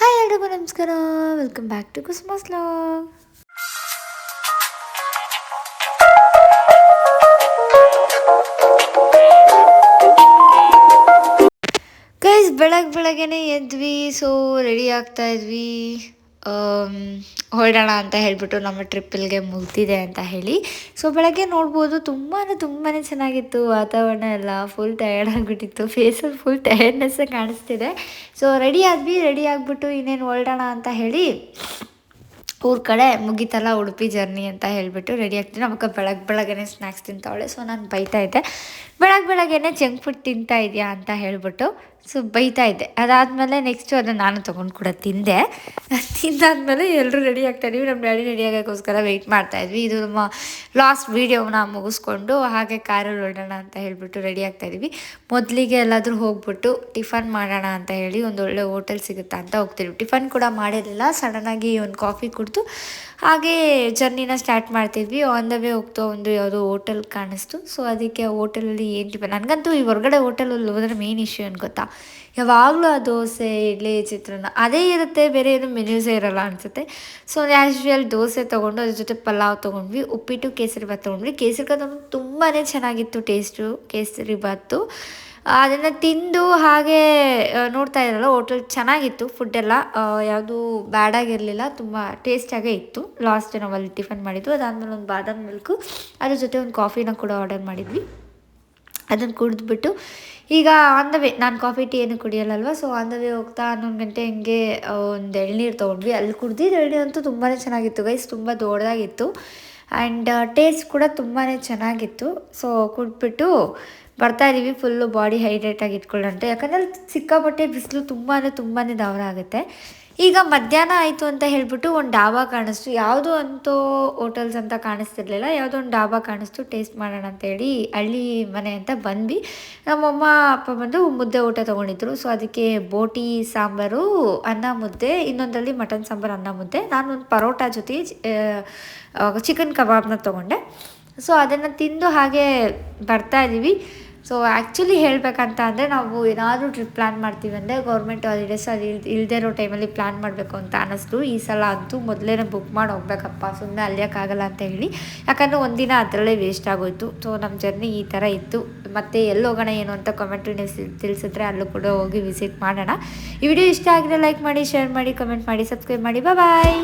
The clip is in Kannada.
ಹಾಯ್ ಎಲ್ರಿಗೂ ನಮಸ್ಕಾರ, welcome back to Kusuma's vlog. Guys, ಬೆಳಗ್ಗೆನೆ ಎದ್ವಿ. ಸೊ ರೆಡಿ ಆಗ್ತಾ ಇದ್ವಿ, ಹೊರಡೋಣ ಅಂತ ಹೇಳಿಬಿಟ್ಟು. ನಮ್ಮ ಟ್ರಿಪ್ಪಲ್ಗೆ ಮುಗ್ದಿದೆ ಅಂತ ಹೇಳಿ. ಸೊ ಬೆಳಗ್ಗೆ ನೋಡ್ಬೋದು ತುಂಬಾ ಚೆನ್ನಾಗಿತ್ತು ವಾತಾವರಣ ಎಲ್ಲ. ಫುಲ್ ಟಯರ್ಡ್ ಆಗಿಬಿಟ್ಟಿತ್ತು, ಫೇಸಲ್ಲಿ ಫುಲ್ ಟಯರ್ಡ್ನೆಸ್ಸೇ ಕಾಣಿಸ್ತಿದೆ. ಸೊ ರೆಡಿ ಆಗಿಬಿಟ್ಟು ಇನ್ನೇನು ಹೊರಡೋಣ ಅಂತ ಹೇಳಿ ಊರ ಕಡೆ ಮುಗೀತಲ್ಲ ಉಡುಪಿ ಜರ್ನಿ ಅಂತ ಹೇಳಿಬಿಟ್ಟು ರೆಡಿ ಆಗ್ತೀನಿ. ನಮಗೆ ಬೆಳಗ್ಗೆನೇ ಸ್ನ್ಯಾಕ್ಸ್ ತಿಂತಾವಳೆ. ಸೊ ನಾನು ಬೈತಾ ಇದ್ದೆ, ಬೆಳಗ್ಗೆನೇ ಜಂಕ್ ಫುಡ್ ತಿಂತಾ ಇದೆಯಾ ಅಂತ ಹೇಳಿಬಿಟ್ಟು. ಸೊ ಬೈತಾ ಇದ್ದೆ. ಅದಾದಮೇಲೆ ನೆಕ್ಸ್ಟು ಅದನ್ನು ನಾನು ತೊಗೊಂಡು ಕೂಡ ತಿಂದೆ. ತಿಂದಾದ್ಮೇಲೆ ಎಲ್ಲರೂ ರೆಡಿ ಆಗ್ತಾಯಿದ್ವಿ. ನಮ್ಮ ಡ್ಯಾಡಿ ರೆಡಿ ಆಗೋಕ್ಕೋಸ್ಕರ ವೆಯ್ಟ್ ಮಾಡ್ತಾಯಿದ್ವಿ. ಇದು ನಮ್ಮ ಲಾಸ್ಟ್ ವೀಡಿಯೋನ ಮುಗಿಸ್ಕೊಂಡು ಹಾಗೆ ಕಾರಲ್ಲಿ ಹೊರಡೋಣ ಅಂತ ಹೇಳಿಬಿಟ್ಟು ರೆಡಿ ಆಗ್ತಾಯಿದ್ವಿ. ಮೊದಲಿಗೆ ಎಲ್ಲಾದರೂ ಹೋಗ್ಬಿಟ್ಟು ಟಿಫನ್ ಮಾಡೋಣ ಅಂತ ಹೇಳಿ ಒಂದು ಒಳ್ಳೆ ಹೋಟೆಲ್ ಸಿಗುತ್ತಾ ಅಂತ ಹೋಗ್ತೀವಿ. ಟಿಫನ್ ಕೂಡ ಮಾಡಿರಲಿಲ್ಲ, ಸಡನ್ನಾಗಿ ಒಂದು ಕಾಫಿ ಕುಡಿದು ಹಾಗೇ ಜರ್ನಿನ ಸ್ಟಾರ್ಟ್ ಮಾಡ್ತಿದ್ವಿ. ಆನ್ ದ ವೇ ಹೋಗ್ತಾ ಒಂದು ಯಾವುದೋ ಹೋಟೆಲ್ ಕಾಣಿಸ್ತು. ಸೊ ಅದಕ್ಕೆ ಆ ಹೋಟೆಲಲ್ಲಿ ಏನು ಟಿಫನ್, ನನಗಂತೂ ಈ ಹೊರಗಡೆ ಹೋಟೆಲಲ್ಲಿ ಹೋದರೆ ಮೇನ್ ಇಶ್ಯೂ ಏನು ಗೊತ್ತಾ, ಯಾವಾಗಲೂ ಆ ದೋಸೆ, ಇಡ್ಲಿ, ಚಿತ್ರಾನ್ನ ಅದೇ ಇರುತ್ತೆ, ಬೇರೆ ಏನು ಮೆನ್ಯೂಸೇ ಇರೋಲ್ಲ ಅನಿಸುತ್ತೆ. ಸೊ ಆ್ಯಸ್ ಯೂಶುವಲ್ ದೋಸೆ ತೊಗೊಂಡು ಅದ್ರ ಜೊತೆ ಪಲಾವ್ ತೊಗೊಂಡ್ವಿ, ಉಪ್ಪಿಟ್ಟು, ಕೇಸರಿ ಭಾತ್ ತೊಗೊಂಡ್ವಿ. ಕೇಸರಿ ಭಾತ್ ತುಂಬಾ ಚೆನ್ನಾಗಿತ್ತು ಟೇಸ್ಟು, ಕೇಸರಿ ಭಾತು. ಅದನ್ನು ತಿಂದು ಹಾಗೆ ನೋಡ್ತಾ ಇದ್ರಲ್ಲ, ಹೋಟೆಲ್ ಚೆನ್ನಾಗಿತ್ತು. ಫುಡ್ಡೆಲ್ಲ ಯಾವುದೂ ಬ್ಯಾಡಾಗಿರಲಿಲ್ಲ, ತುಂಬ ಟೇಸ್ಟಾಗೇ ಇತ್ತು. ಲಾಸ್ಟ್ ನಾವು ಅಲ್ಲಿ ಟಿಫನ್ ಮಾಡಿದ್ದು. ಅದಾದಮೇಲೆ ಒಂದು ಬಾದಾಮ್ ಮಿಲ್ಕು, ಅದ್ರ ಜೊತೆ ಒಂದು ಕಾಫಿನ ಕೂಡ ಆರ್ಡರ್ ಮಾಡಿದ್ವಿ. ಅದನ್ನು ಕುಡಿದ್ಬಿಟ್ಟು ಈಗ ಆನ್ ದ ವೇ, ನಾನು ಕಾಫಿ ಟೀ ಏನು ಕುಡಿಯಲ್ಲಲ್ವ. ಸೊ ಆನ್ ದ ವೇ ಹೋಗ್ತಾ 11 ಗಂಟೆ ಹಿಂಗೆ ಒಂದು ಎಳ್ನೀರು ತೊಗೊಂಡ್ವಿ. ಅಲ್ಲಿ ಕುಡ್ದಿದ್ದು ಎಳ್ನೀರು ಅಂತೂ ತುಂಬಾ ಚೆನ್ನಾಗಿತ್ತು ಗೈಸ್, ತುಂಬ ದೊಡ್ಡದಾಗಿತ್ತು. ಆ್ಯಂಡ್ ಟೇಸ್ಟ್ ಕೂಡ ತುಂಬಾ ಚೆನ್ನಾಗಿತ್ತು. ಸೊ ಕುಡಿದ್ಬಿಟ್ಟು ಬರ್ತಾಯಿದ್ದೀವಿ. ಫುಲ್ಲು ಬಾಡಿ ಹೈಡ್ರೇಟಾಗಿ ಇಟ್ಕೊಳ್ಳೋಂತೆ, ಯಾಕಂದರೆ ಸಿಕ್ಕಾಪಟ್ಟೆ ಬಿಸಿಲು ತುಂಬಾ ದಾವರ ಆಗುತ್ತೆ. ಈಗ ಮಧ್ಯಾಹ್ನ ಆಯಿತು ಅಂತ ಹೇಳಿಬಿಟ್ಟು ಒಂದು ಡಾಬಾ ಕಾಣಿಸ್ತು. ಯಾವುದೋ ಅಂತೂ ಹೋಟೆಲ್ಸ್ ಅಂತ ಕಾಣಿಸ್ತಿರ್ಲಿಲ್ಲ, ಯಾವುದೋ ಒಂದು ಡಾಬಾ ಕಾಣಿಸ್ತು. ಟೇಸ್ಟ್ ಮಾಡೋಣ ಅಂತೇಳಿ ಹಳ್ಳಿ ಮನೆ ಅಂತ ಬಂದ್ವಿ. ನಮ್ಮಮ್ಮ ಅಪ್ಪ ಬಂದು ಮುದ್ದೆ ಊಟ ತೊಗೊಂಡಿದ್ರು. ಸೊ ಅದಕ್ಕೆ ಬೋಟಿ ಸಾಂಬಾರು, ಅನ್ನ ಮುದ್ದೆ, ಇನ್ನೊಂದರಲ್ಲಿ ಮಟನ್ ಸಾಂಬಾರು, ಅನ್ನ ಮುದ್ದೆ. ನಾನು ಒಂದು ಪರೋಟ ಜೊತೆ ಚಿಕನ್ ಕಬಾಬ್ನ ತೊಗೊಂಡೆ. ಸೊ ಅದನ್ನು ತಿಂದು ಹಾಗೆ ಬರ್ತಾಯಿದ್ದೀವಿ. ಸೊ ಆ್ಯಕ್ಚುಲಿ ಹೇಳಬೇಕಂತ ಅಂದರೆ, ನಾವು ಏನಾದರೂ ಟ್ರಿಪ್ ಪ್ಲ್ಯಾನ್ ಮಾಡ್ತೀವಿ ಅಂದರೆ ಗೌರ್ಮೆಂಟ್ ಹಾಲಿಡೇಸ್ ಅದು ಇಲ್ಲದೇ ಇರೋ ಟೈಮಲ್ಲಿ ಪ್ಲ್ಯಾನ್ ಮಾಡಬೇಕು ಅಂತ ಅನ್ನಿಸ್ತು. ಈ ಸಲ ಅಂತೂ ಮೊದಲೇ ಬುಕ್ ಮಾಡಿ ಹೋಗ್ಬೇಕಪ್ಪ, ಸುಮ್ಮನೆ ಅಲ್ಲಿಯೋಕ್ಕಾಗಲ್ಲ ಅಂತ ಹೇಳಿ. ಯಾಕಂದರೆ ಒಂದಿನ ಅದರಲ್ಲೇ ವೇಸ್ಟ್ ಆಗೋಯಿತು. ಸೊ ನಮ್ಮ ಜರ್ನಿ ಈ ಥರ ಇತ್ತು. ಮತ್ತು ಎಲ್ಲಿ ಹೋಗೋಣ ಏನು ಅಂತ ಕಮೆಂಟು ನೀವು ತಿಳಿಸಿದ್ರೆ ಅಲ್ಲೂ ಕೂಡ ಹೋಗಿ ವಿಸಿಟ್ ಮಾಡೋಣ. ಈ ವಿಡಿಯೋ ಇಷ್ಟ ಆಗಿದ್ರೆ ಲೈಕ್ ಮಾಡಿ, ಶೇರ್ ಮಾಡಿ, ಕಮೆಂಟ್ ಮಾಡಿ, ಸಬ್ಸ್ಕ್ರೈಬ್ ಮಾಡಿ. ಬಾಯ್.